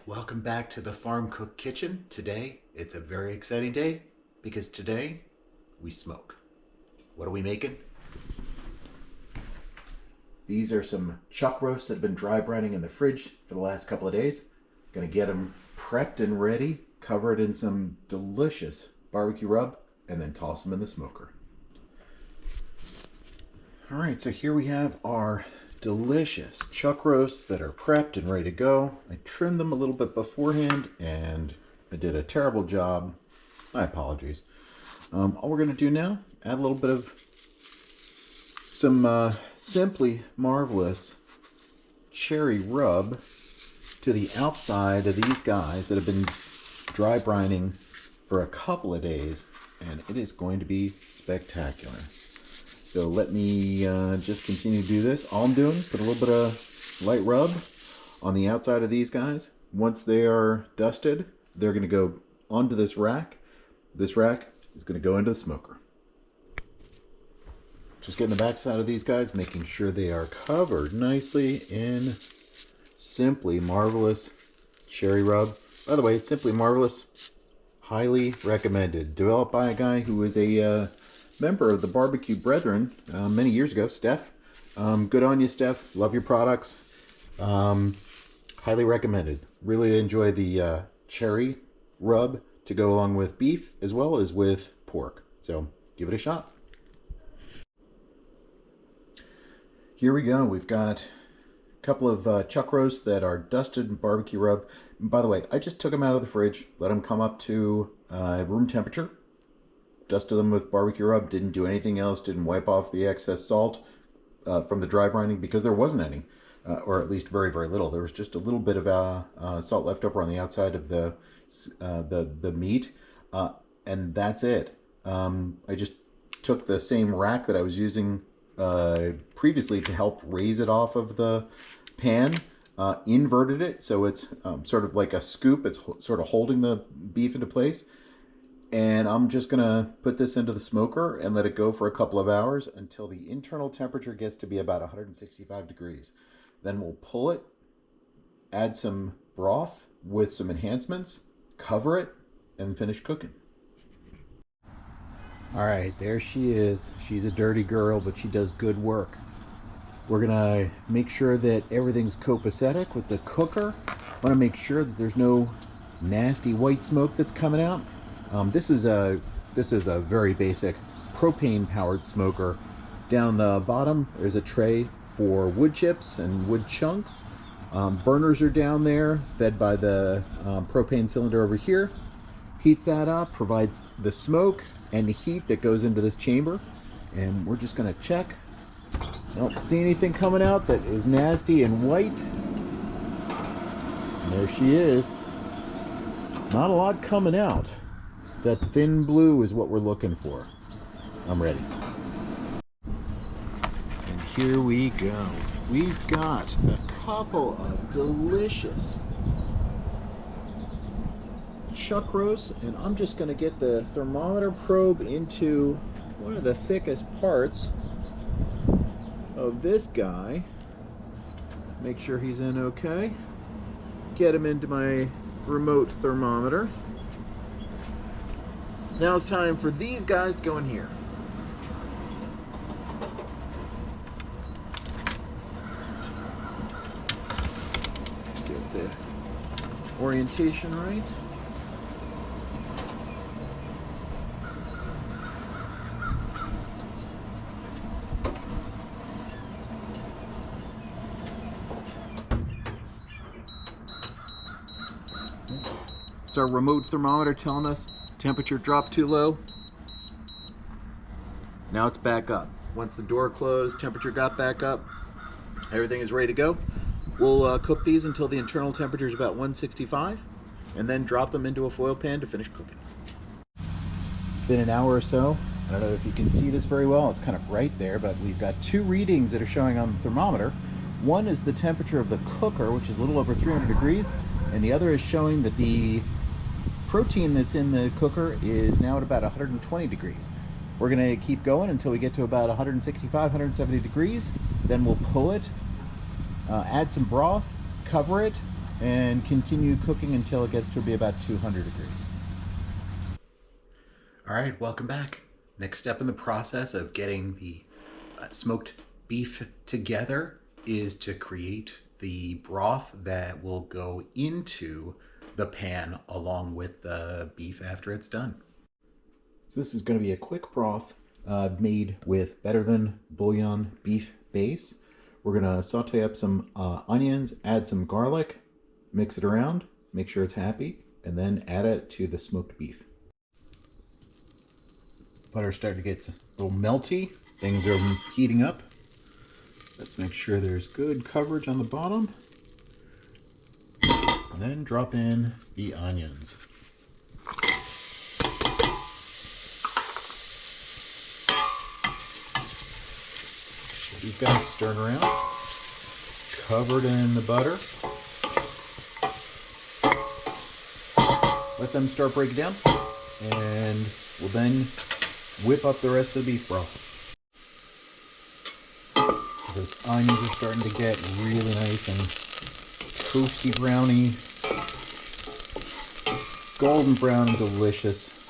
Welcome back to the Farm Cook Kitchen. Today, it's a very exciting day because today we smoke. What are we making? These are some chuck roasts that have been dry brining in the fridge for the last couple of days. Gonna get them prepped and ready, cover it in some delicious barbecue rub, and then toss them in the smoker. All right, so here we have our delicious chuck roasts that are prepped and ready to go. I trimmed them a little bit beforehand and I did a terrible job. My apologies. All we're going to do now, add a little bit of some Simply Marvelous cherry rub to the outside of these guys that have been dry brining for a couple of days, and it is going to be spectacular. So let me just continue to do this. All I'm doing, put a little bit of light rub on the outside of these guys. Once they are dusted, they're going to go onto this rack. This rack is going to go into the smoker. Just getting the backside of these guys, making sure they are covered nicely in Simply Marvelous cherry rub. By the way, it's Simply Marvelous. Highly recommended. Developed by a guy who is a member of the Barbecue Brethren many years ago, Steph. Good on you, Steph. Love your products. Highly recommended. Really enjoy the cherry rub to go along with beef as well as with pork. So give it a shot. Here we go. We've got a couple of chuck roasts that are dusted in barbecue rub. And by the way, I just took them out of the fridge, let them come up to room temperature. Dusted them with barbecue rub, didn't do anything else, didn't wipe off the excess salt from the dry brining because there wasn't any, or at least very, very little. There was just a little bit of salt left over on the outside of the meat, and that's it. I just took the same rack that I was using previously to help raise it off of the pan, inverted it so it's sort of like a scoop. It's sort of holding the beef into place. And I'm just going to put this into the smoker and let it go for a couple of hours until the internal temperature gets to be about 165 degrees. Then we'll pull it, add some broth with some enhancements, cover it, and finish cooking. All right, there she is. She's a dirty girl, but she does good work. We're going to make sure that everything's copacetic with the cooker. Want to make sure that there's no nasty white smoke that's coming out. This is a very basic propane powered smoker. Down the bottom there's a tray for wood chips and wood chunks. Burners are down there, fed by the propane cylinder over here. Heats that up, provides the smoke and the heat that goes into this chamber. And we're just going to check. I don't see anything coming out that is nasty and white. And there she is. Not a lot coming out. That thin blue is what we're looking for. I'm ready. And here we go. We've got a couple of delicious chuck roasts, and I'm just going to get the thermometer probe into one of the thickest parts of this guy. Make sure he's in okay. Get him into my remote thermometer. Now it's time for these guys to go in here. Get the orientation right. It's our remote thermometer telling us temperature dropped too low. Now it's back up. Once the door closed, temperature got back up. Everything is ready to go. We'll cook these until the internal temperature is about 165, and then drop them into a foil pan to finish cooking. Been an hour or so. I don't know if you can see this very well. It's kind of bright there, but we've got two readings that are showing on the thermometer. One is the temperature of the cooker, which is a little over 300 degrees, and the other is showing that the protein that's in the cooker is now at about 120 degrees. We're going to keep going until we get to about 165, 170 degrees. Then we'll pull it, add some broth, cover it, and continue cooking until it gets to be about 200 degrees. All right, welcome back. Next step in the process of getting the smoked beef together is to create the broth that will go into the pan along with the beef after it's done. So this is going to be a quick broth made with better than bouillon beef base. We're going to saute up some onions, add some garlic, mix it around, make sure it's happy, and then add it to the smoked beef. Butter's starting to get a little melty. Things are heating up. Let's make sure there's good coverage on the bottom. And then drop in the onions. These guys stirring around. Covered in the butter. Let them start breaking down. And we'll then whip up the rest of the beef broth. So those onions are starting to get really nice and toasty browny, golden brown and delicious.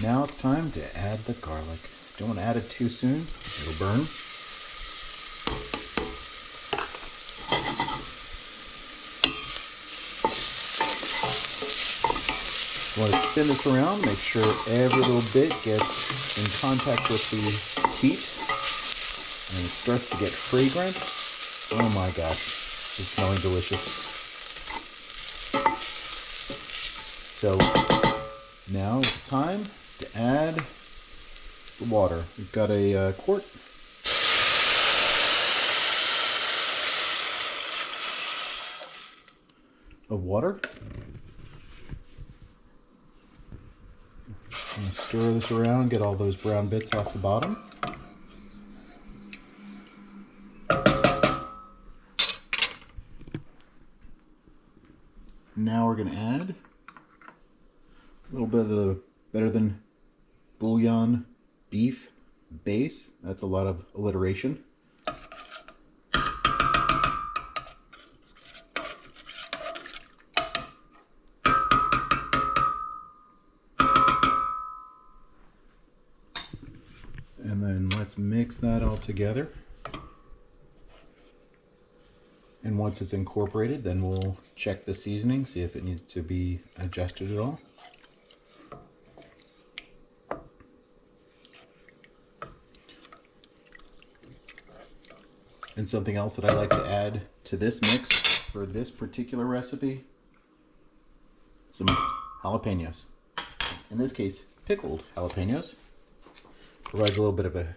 Now it's time to add the garlic. Don't want to add it too soon, it'll burn. You want to spin this around, make sure every little bit gets in contact with the heat and it starts to get fragrant. Oh my gosh, it's smelling delicious. So now it's time to add the water. We've got a quart. Of water. And stir this around, get all those brown bits off the bottom. Now we're going to add a little bit of the better than bouillon beef base. That's a lot of alliteration. And then let's mix that all together. And once it's incorporated, then we'll check the seasoning, see if it needs to be adjusted at all. And something else that I like to add to this mix for this particular recipe, some jalapeños. In this case, pickled jalapeños. Provides a little bit of a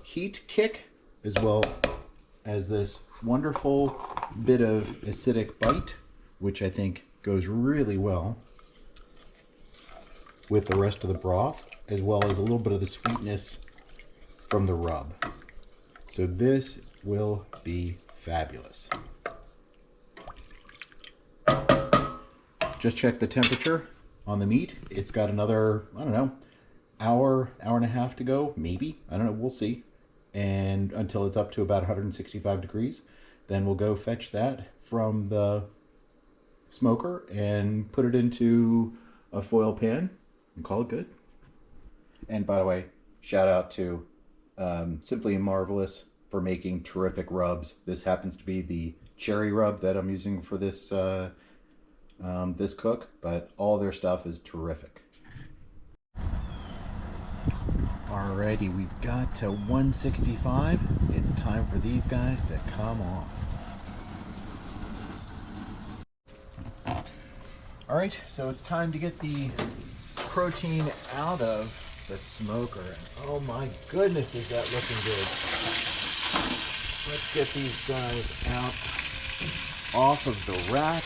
heat kick as well as this wonderful bit of acidic bite, which I think goes really well with the rest of the broth, as well as a little bit of the sweetness from the rub. So this will be fabulous. Just check the temperature on the meat. It's got another, I don't know, hour and a half to go, maybe. I don't know, we'll see. And until it's up to about 165 degrees. Then we'll go fetch that from the smoker and put it into a foil pan and call it good. And by the way, shout out to Simply Marvelous for making terrific rubs. This happens to be the cherry rub that I'm using for this this cook, but all their stuff is terrific. Alrighty, we've got to 165. It's time for these guys to come on. Alright, so it's time to get the protein out of the smoker. And oh my goodness, is that looking good. Let's get these guys out off of the rack.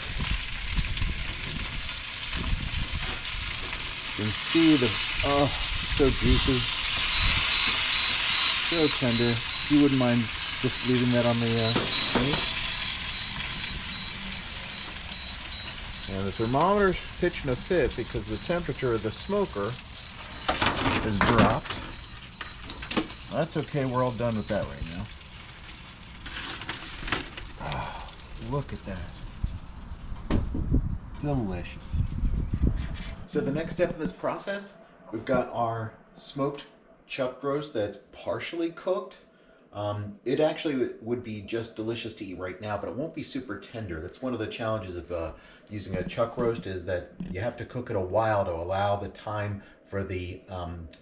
You can see the, oh, so juicy. So tender. If you wouldn't mind just leaving that on the thing. And the thermometer's pitching a fit because the temperature of the smoker has dropped. That's okay, we're all done with that right now. Oh, look at that. Delicious. So the next step in this process, we've got our smoked chuck roast that's partially cooked. It actually would be just delicious to eat right now, but it won't be super tender. That's one of the challenges of using a chuck roast, is that you have to cook it a while to allow the time for the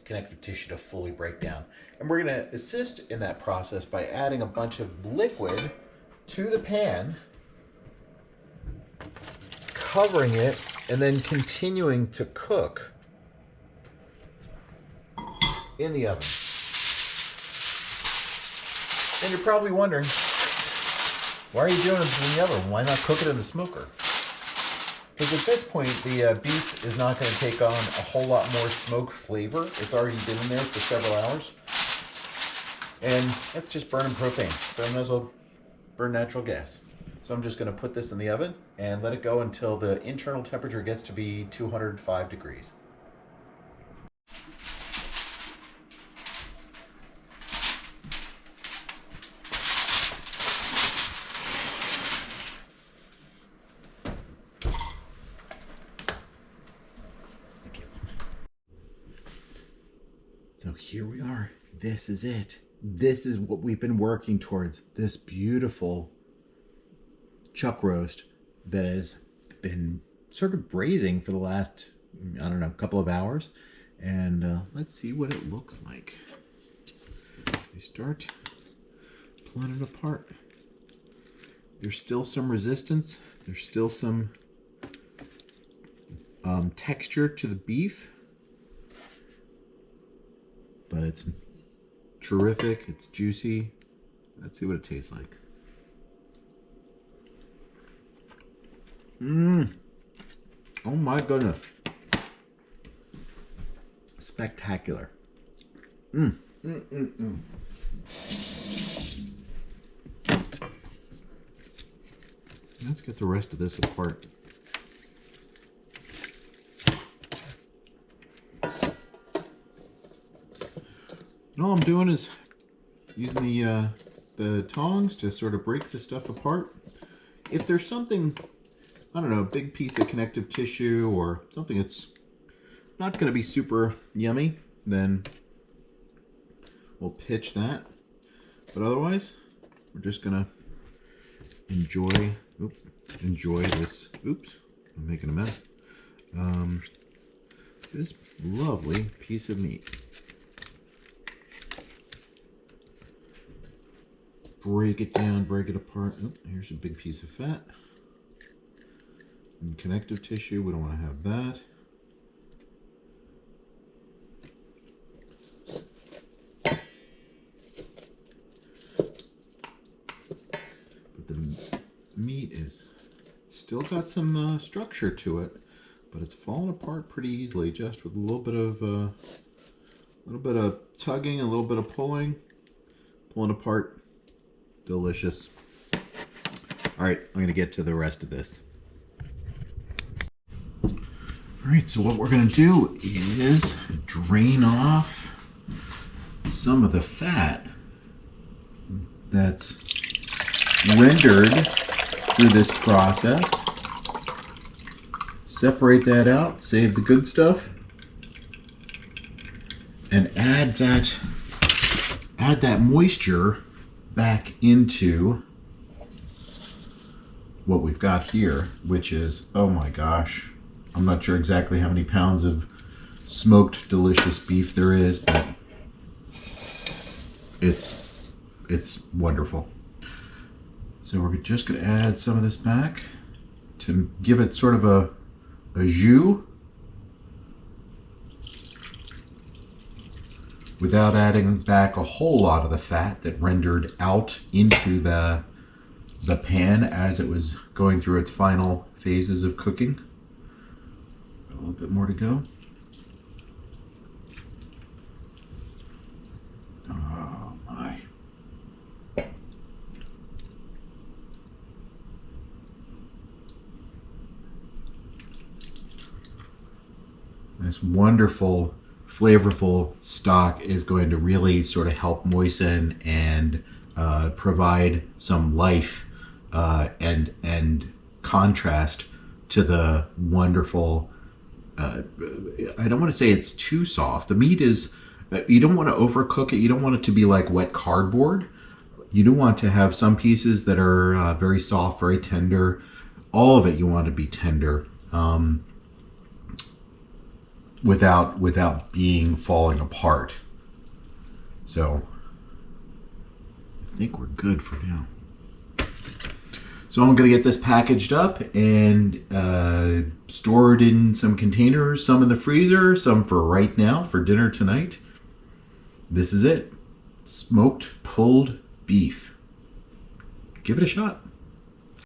connective tissue to fully break down. And we're going to assist in that process by adding a bunch of liquid to the pan, covering it, and then continuing to cook in the oven. And you're probably wondering, why are you doing it in the oven? Why not cook it in the smoker? Because at this point, the beef is not going to take on a whole lot more smoke flavor. It's already been in there for several hours. And that's just burning propane. So I might as well burn natural gas. So I'm just going to put this in the oven and let it go until the internal temperature gets to be 205 degrees. So here we are. This is it. This is what we've been working towards. This beautiful chuck roast that has been sort of braising for the last, I don't know, couple of hours. And let's see what it looks like. We start pulling it apart. There's still some resistance. There's still some texture to the beef. But it's terrific. It's juicy. Let's see what it tastes like. Oh my goodness. Spectacular. Let's get the rest of this apart. And all I'm doing is using the tongs to sort of break the stuff apart. If there's something, I don't know, a big piece of connective tissue or something that's not going to be super yummy, then we'll pitch that. But otherwise, we're just going to enjoy this. Oops, I'm making a mess. This lovely piece of meat. Break it down, break it apart. Oh, here's a big piece of fat. And connective tissue, we don't want to have that. But the meat is still got some structure to it, but it's falling apart pretty easily, just with a little bit of tugging, a little bit of pulling apart. Delicious. All right, I'm going to get to the rest of this. All right, so what we're going to do is drain off some of the fat that's rendered through this process. Separate that out, save the good stuff, and add that moisture back into what we've got here, which is, oh my gosh, I'm not sure exactly how many pounds of smoked delicious beef there is, but it's wonderful. So we're just going to add some of this back to give it sort of a jus without adding back a whole lot of the fat that rendered out into the pan as it was going through its final phases of cooking. A little bit more to go. Oh my. This wonderful, flavorful stock is going to really sort of help moisten and provide some life and contrast to the wonderful, I don't want to say it's too soft. The meat is, you don't want to overcook it. You don't want it to be like wet cardboard. You do want to have some pieces that are very soft, very tender. All of it you want to be tender, without being falling apart. So I think we're good for now. So I'm going to get this packaged up and stored in some containers, some in the freezer, some for right now, for dinner tonight. This is it. Smoked pulled beef. Give it a shot.